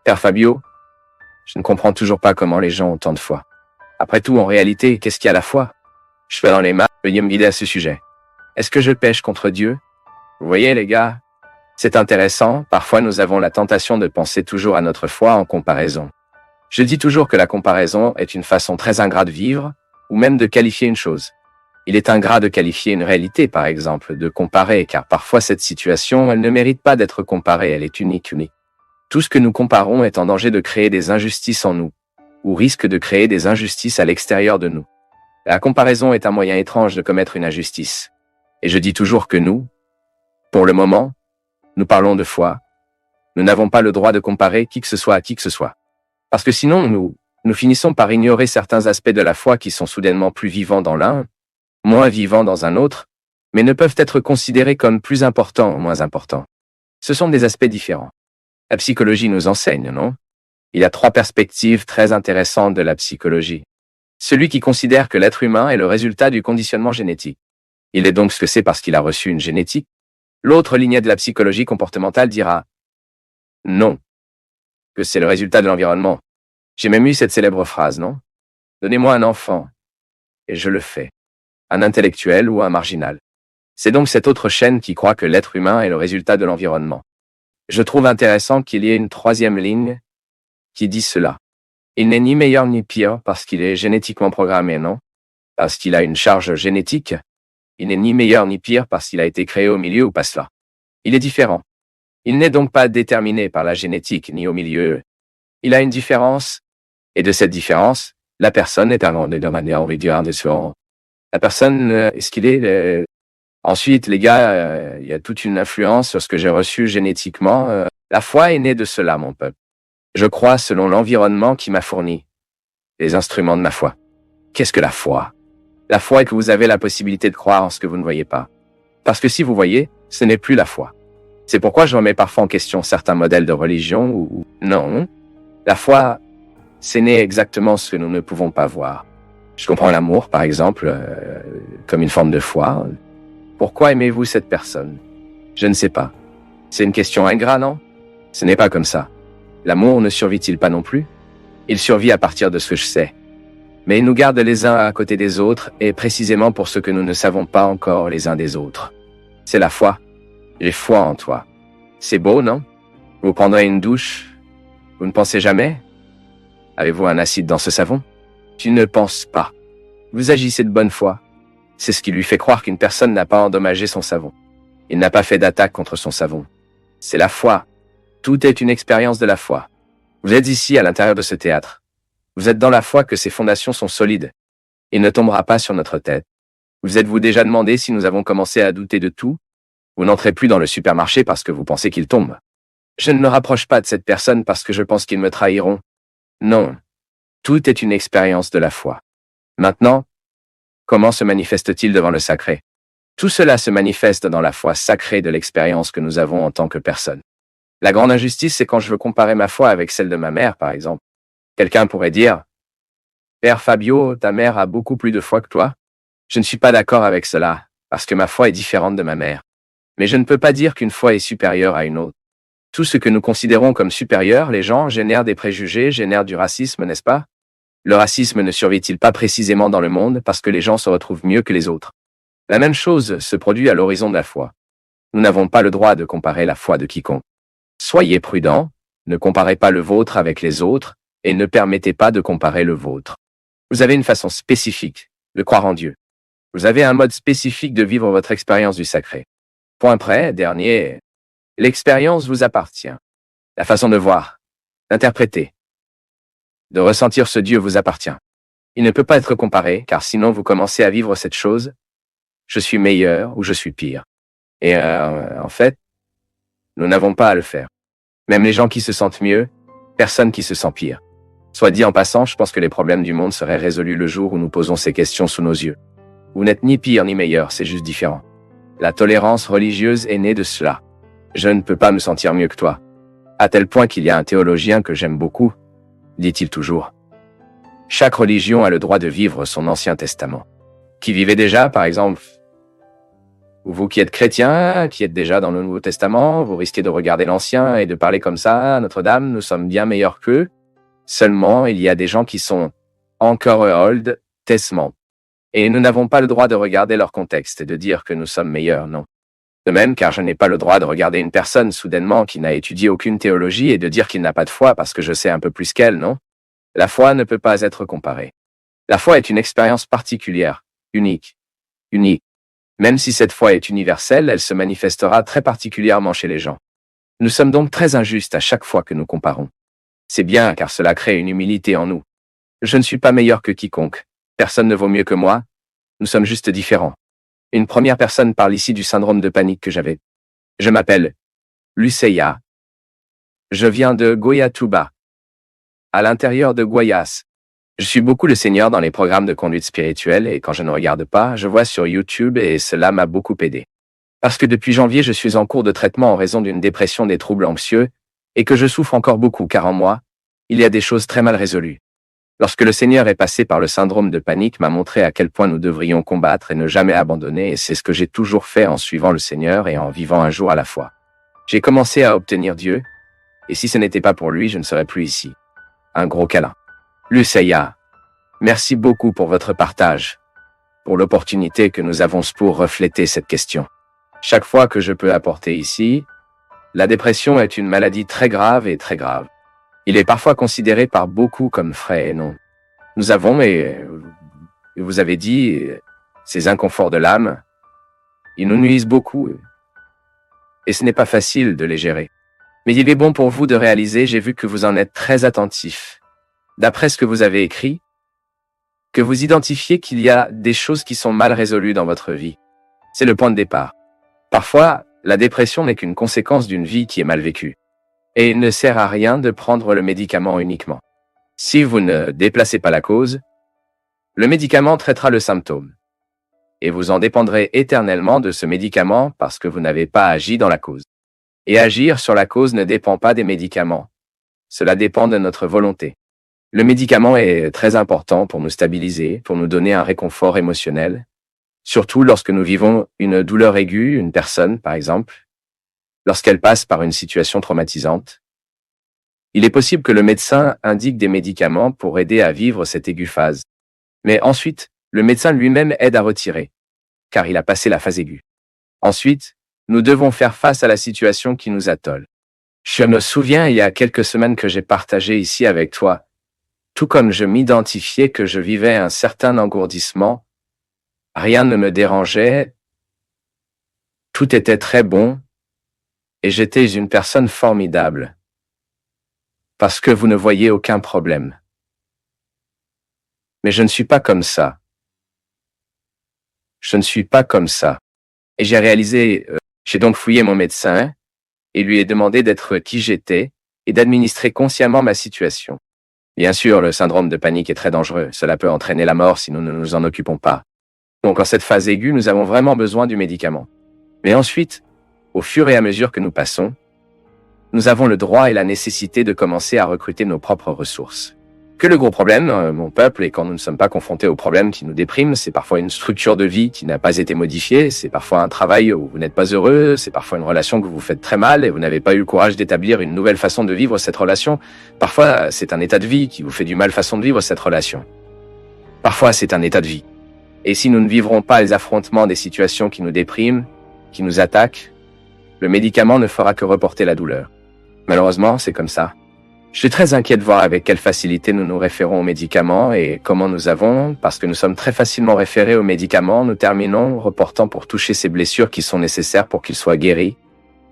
Père Fabio, je ne comprends toujours pas comment les gens ont tant de foi. Après tout, en réalité, qu'est-ce qu'il y a la foi? Je fais dans les mains, veuillez me guider à ce sujet. Est-ce que je pêche contre Dieu? Vous voyez, les gars, c'est intéressant, parfois nous avons la tentation de penser toujours à notre foi en comparaison. Je dis toujours que la comparaison est une façon très ingrate de vivre, ou même de qualifier une chose. Il est ingrat de qualifier une réalité, par exemple, de comparer, car parfois cette situation, elle ne mérite pas d'être comparée, elle est unique. Tout ce que nous comparons est en danger de créer des injustices en nous, ou risque de créer des injustices à l'extérieur de nous. La comparaison est un moyen étrange de commettre une injustice. Et je dis toujours que nous, pour le moment, nous parlons de foi. Nous n'avons pas le droit de comparer qui que ce soit à qui que ce soit. Parce que sinon, nous finissons par ignorer certains aspects de la foi qui sont soudainement plus vivants dans l'un, moins vivants dans un autre, mais ne peuvent être considérés comme plus importants ou moins importants. Ce sont des aspects différents. La psychologie nous enseigne, non? Il y a 3 perspectives très intéressantes de la psychologie. Celui qui considère que l'être humain est le résultat du conditionnement génétique. Il est donc ce que c'est parce qu'il a reçu une génétique. L'autre lignée de la psychologie comportementale dira non, que c'est le résultat de l'environnement. J'ai même eu cette célèbre phrase, non? Donnez-moi un enfant, et je le fais. Un intellectuel ou un marginal. C'est donc cette autre chaîne qui croit que l'être humain est le résultat de l'environnement. Je trouve intéressant qu'il y ait une 3e ligne qui dit cela. Il n'est ni meilleur ni pire parce qu'il est génétiquement programmé, non? Parce qu'il a une charge génétique. Il n'est ni meilleur ni pire parce qu'il a été créé au milieu ou pas cela. Il est différent. Il n'est donc pas déterminé par la génétique ni au milieu. Il a une différence, et de cette différence, la personne est de manière différente. La personne, est-ce qu'il est... Ensuite, les gars, il y a toute une influence sur ce que j'ai reçu génétiquement. La foi est née de cela, mon peuple. Je crois selon l'environnement qui m'a fourni les instruments de ma foi. Qu'est-ce que la foi? La foi est que vous avez la possibilité de croire en ce que vous ne voyez pas. Parce que si vous voyez, ce n'est plus la foi. C'est pourquoi je remets parfois en question certains modèles de religion ou non. La foi, c'est né exactement ce que nous ne pouvons pas voir. Je comprends l'amour, par exemple, comme une forme de foi. Pourquoi aimez-vous cette personne? Je ne sais pas. C'est une question ingrate, non? Ce n'est pas comme ça. L'amour ne survit-il pas non plus? Il survit à partir de ce que je sais. Mais il nous garde les uns à côté des autres, et précisément pour ce que nous ne savons pas encore les uns des autres. C'est la foi. J'ai foi en toi. C'est beau, non? Vous prendrez une douche. Vous ne pensez jamais? Avez-vous un acide dans ce savon? Tu ne penses pas. Vous agissez de bonne foi. C'est ce qui lui fait croire qu'une personne n'a pas endommagé son savon. Il n'a pas fait d'attaque contre son savon. C'est la foi. Tout est une expérience de la foi. Vous êtes ici à l'intérieur de ce théâtre. Vous êtes dans la foi que ses fondations sont solides. Il ne tombera pas sur notre tête. Vous êtes-vous déjà demandé si nous avons commencé à douter de tout? Vous n'entrez plus dans le supermarché parce que vous pensez qu'il tombe. Je ne me rapproche pas de cette personne parce que je pense qu'ils me trahiront. Non. Tout est une expérience de la foi. Maintenant, comment se manifeste-t-il devant le sacré? Tout cela se manifeste dans la foi sacrée de l'expérience que nous avons en tant que personne. La grande injustice, c'est quand je veux comparer ma foi avec celle de ma mère, par exemple. Quelqu'un pourrait dire « Père Fabio, ta mère a beaucoup plus de foi que toi ». Je ne suis pas d'accord avec cela, parce que ma foi est différente de ma mère. Mais je ne peux pas dire qu'une foi est supérieure à une autre. Tout ce que nous considérons comme supérieur, les gens génèrent des préjugés, génèrent du racisme, n'est-ce pas? Le racisme ne survit-il pas précisément dans le monde parce que les gens se retrouvent mieux que les autres? La même chose se produit à l'horizon de la foi. Nous n'avons pas le droit de comparer la foi de quiconque. Soyez prudents, ne comparez pas le vôtre avec les autres, et ne permettez pas de comparer le vôtre. Vous avez une façon spécifique de croire en Dieu. Vous avez un mode spécifique de vivre votre expérience du sacré. Point près, dernier, l'expérience vous appartient. La façon de voir, d'interpréter, de ressentir ce Dieu vous appartient. Il ne peut pas être comparé, car sinon vous commencez à vivre cette chose, je suis meilleur ou je suis pire. Et en fait, nous n'avons pas à le faire. Même les gens qui se sentent mieux, personne qui se sent pire. Soit dit en passant, je pense que les problèmes du monde seraient résolus le jour où nous posons ces questions sous nos yeux. Vous n'êtes ni pire ni meilleur, c'est juste différent. La tolérance religieuse est née de cela. Je ne peux pas me sentir mieux que toi. À tel point qu'il y a un théologien que j'aime beaucoup, dit-il toujours. Chaque religion a le droit de vivre son Ancien Testament. Qui vivait déjà, par exemple, Vous qui êtes chrétien, qui êtes déjà dans le Nouveau Testament, vous risquez de regarder l'Ancien et de parler comme ça, Notre-Dame, nous sommes bien meilleurs qu'eux. Seulement, il y a des gens qui sont encore Old Testament. Et nous n'avons pas le droit de regarder leur contexte et de dire que nous sommes meilleurs, non. De même, car je n'ai pas le droit de regarder une personne soudainement qui n'a étudié aucune théologie et de dire qu'il n'a pas de foi parce que je sais un peu plus qu'elle, non. La foi ne peut pas être comparée. La foi est une expérience particulière, unique. Même si cette foi est universelle, elle se manifestera très particulièrement chez les gens. Nous sommes donc très injustes à chaque fois que nous comparons. C'est bien car cela crée une humilité en nous. Je ne suis pas meilleur que quiconque. Personne ne vaut mieux que moi. Nous sommes juste différents. Une première personne parle ici du syndrome de panique que j'avais. Je m'appelle Luceia. Je viens de Goiatuba, à l'intérieur de Guayas. Je suis beaucoup le Seigneur dans les programmes de conduite spirituelle et quand je ne regarde pas, je vois sur YouTube et cela m'a beaucoup aidé. Parce que depuis janvier, je suis en cours de traitement en raison d'une dépression des troubles anxieux et que je souffre encore beaucoup car en moi, il y a des choses très mal résolues. Lorsque le Seigneur est passé par le syndrome de panique m'a montré à quel point nous devrions combattre et ne jamais abandonner et c'est ce que j'ai toujours fait en suivant le Seigneur et en vivant un jour à la fois. J'ai commencé à obtenir Dieu et si ce n'était pas pour lui, je ne serais plus ici. Un gros câlin. Luceia, merci beaucoup pour votre partage, pour l'opportunité que nous avons pour refléter cette question. Chaque fois que je peux apporter ici, la dépression est une maladie très grave et très grave. Il est parfois considéré par beaucoup comme frais et non. Nous avons, mais vous avez dit, ces inconforts de l'âme, ils nous nuisent beaucoup et ce n'est pas facile de les gérer. Mais il est bon pour vous de réaliser, j'ai vu que vous en êtes très attentif. D'après ce que vous avez écrit, que vous identifiez qu'il y a des choses qui sont mal résolues dans votre vie. C'est le point de départ. Parfois, la dépression n'est qu'une conséquence d'une vie qui est mal vécue. Et il ne sert à rien de prendre le médicament uniquement. Si vous ne déplacez pas la cause, le médicament traitera le symptôme. Et vous en dépendrez éternellement de ce médicament parce que vous n'avez pas agi dans la cause. Et agir sur la cause ne dépend pas des médicaments. Cela dépend de notre volonté. Le médicament est très important pour nous stabiliser, pour nous donner un réconfort émotionnel, surtout lorsque nous vivons une douleur aiguë, une personne, par exemple, lorsqu'elle passe par une situation traumatisante. Il est possible que le médecin indique des médicaments pour aider à vivre cette aiguë phase. Mais ensuite, le médecin lui-même aide à retirer, car il a passé la phase aiguë. Ensuite, nous devons faire face à la situation qui nous attole. Je me souviens il y a quelques semaines que j'ai partagé ici avec toi, tout comme je m'identifiais que je vivais un certain engourdissement, rien ne me dérangeait, tout était très bon, et j'étais une personne formidable. Parce que vous ne voyez aucun problème. Mais je ne suis pas comme ça. Je ne suis pas comme ça. Et j'ai réalisé, j'ai donc fouillé mon médecin et lui ai demandé d'être qui j'étais et d'administrer consciemment ma situation. Bien sûr, le syndrome de panique est très dangereux. Cela peut entraîner la mort si nous ne nous en occupons pas. Donc en cette phase aiguë, nous avons vraiment besoin du médicament. Mais ensuite, au fur et à mesure que nous passons, nous avons le droit et la nécessité de commencer à recruter nos propres ressources. Que le gros problème, mon peuple, et quand nous ne sommes pas confrontés aux problèmes qui nous dépriment, c'est parfois une structure de vie qui n'a pas été modifiée, c'est parfois un travail où vous n'êtes pas heureux, c'est parfois une relation que vous faites très mal et vous n'avez pas eu le courage d'établir une nouvelle façon de vivre cette relation. Parfois, c'est un état de vie qui vous fait du mal façon de vivre cette relation. Parfois, c'est un état de vie. Et si nous ne vivrons pas les affrontements des situations qui nous dépriment, qui nous attaquent, le médicament ne fera que reporter la douleur. Malheureusement, c'est comme ça. Je suis très inquiet de voir avec quelle facilité nous nous référons aux médicaments et comment nous avons, parce que nous sommes très facilement référés aux médicaments, nous terminons reportant pour toucher ces blessures qui sont nécessaires pour qu'ils soient guéris.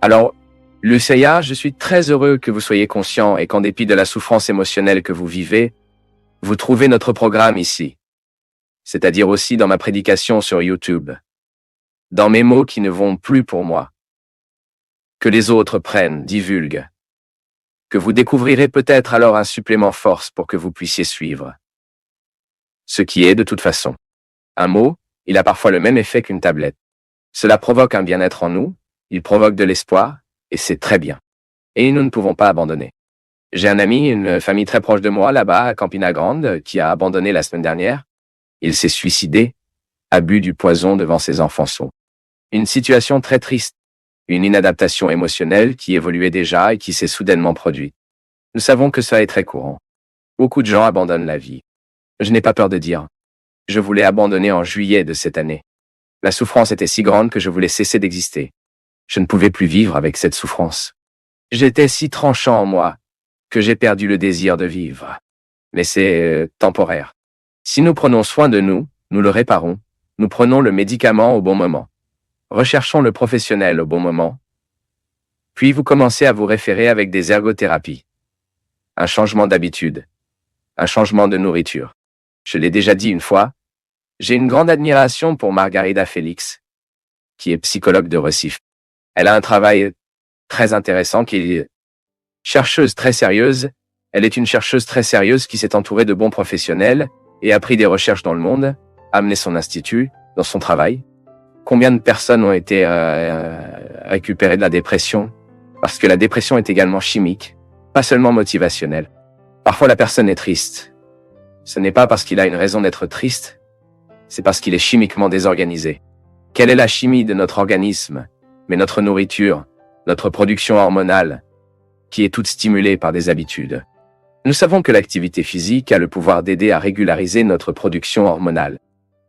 Alors, Luceia, je suis très heureux que vous soyez conscient et qu'en dépit de la souffrance émotionnelle que vous vivez, vous trouvez notre programme ici. C'est-à-dire aussi dans ma prédication sur YouTube. Dans mes mots qui ne vont plus pour moi. Que les autres prennent, divulguent. Que vous découvrirez peut-être alors un supplément force pour que vous puissiez suivre. Ce qui est de toute façon. Un mot, il a parfois le même effet qu'une tablette. Cela provoque un bien-être en nous, il provoque de l'espoir, et c'est très bien. Et nous ne pouvons pas abandonner. J'ai un ami, une famille très proche de moi là-bas à Campina Grande, qui a abandonné la semaine dernière. Il s'est suicidé, a bu du poison devant ses enfants sourds. Une situation très triste. Une inadaptation émotionnelle qui évoluait déjà et qui s'est soudainement produite. Nous savons que ça est très courant. Beaucoup de gens abandonnent la vie. Je n'ai pas peur de dire. Je voulais abandonner en juillet de cette année. La souffrance était si grande que je voulais cesser d'exister. Je ne pouvais plus vivre avec cette souffrance. J'étais si tranchant en moi que j'ai perdu le désir de vivre. Mais c'est temporaire. Si nous prenons soin de nous, nous le réparons. Nous prenons le médicament au bon moment. Recherchons le professionnel au bon moment. Puis vous commencez à vous référer avec des ergothérapies. Un changement d'habitude. Un changement de nourriture. Je l'ai déjà dit une fois, j'ai une grande admiration pour Margarida Félix, qui est psychologue de Recife. Elle a un travail très intéressant qui est chercheuse très sérieuse. Elle est une chercheuse très sérieuse qui s'est entourée de bons professionnels et a pris des recherches dans le monde, a amené son institut dans son travail. Combien de personnes ont été récupérées de la dépression? Parce que la dépression est également chimique, pas seulement motivationnelle. Parfois la personne est triste. Ce n'est pas parce qu'il a une raison d'être triste, c'est parce qu'il est chimiquement désorganisé. Quelle est la chimie de notre organisme? Mais notre nourriture, notre production hormonale, qui est toute stimulée par des habitudes. Nous savons que l'activité physique a le pouvoir d'aider à régulariser notre production hormonale.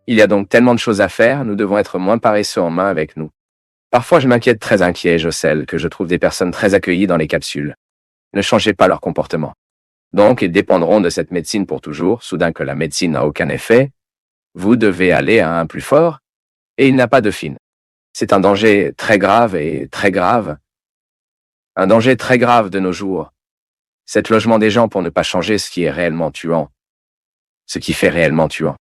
Il y a donc tellement de choses à faire, nous devons être moins paresseux en main avec nous. Parfois je m'inquiète très inquiet, Jocelyne, que je trouve des personnes très accueillies dans les capsules. Ne changez pas leur comportement. Donc ils dépendront de cette médecine pour toujours, soudain que la médecine n'a aucun effet. Vous devez aller à un plus fort, et il n'a pas de fin. C'est un danger très grave et très grave. Un danger très grave de nos jours. Cet logement des gens pour ne pas changer ce qui est réellement tuant. Ce qui fait réellement tuant.